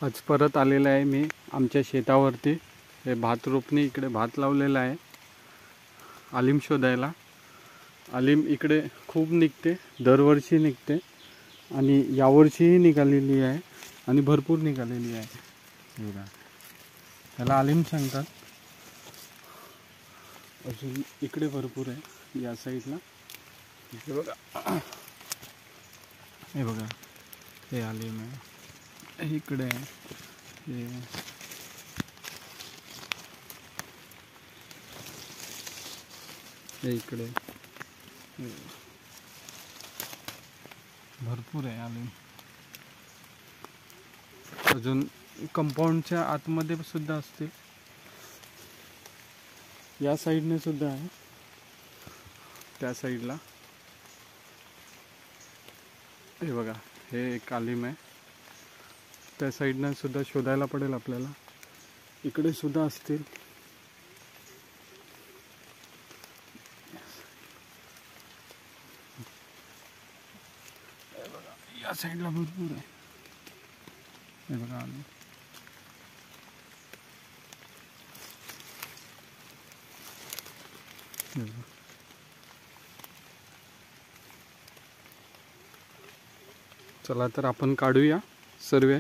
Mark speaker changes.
Speaker 1: आज परत आलेला आहे मी आमच्या शेतावरती. हे भात रोपणी, इकडे भात लावलेला आहे. आलीम शोधायला. आलीम इकडे खूप निघते, दरवर्षी निघते आणि यावर्षीही निघालेली आहे आणि भरपूर निघालेली आहे. बघा, त्याला आलीम सांगतात. अजून इकडे भरपूर आहे या साईडला. इकडे बघा, हे बघा, हे आलीम आहे. इकडे हे इकडे भरपूर आहे आलीम. अजून कंपाऊंडच्या आतमध्ये सुद्धा असतील. या साईडने सुद्धा आहे, त्या साईडला. हे बघा, हे एक आलीम आहे. त्या साईडने सुद्धा शोधायला पडेल आपल्याला. इकडे सुद्धा असतील. या साईडला भरपूर आहे. हे बघा, आलीम. चला तर आपण काढूया सर्वे.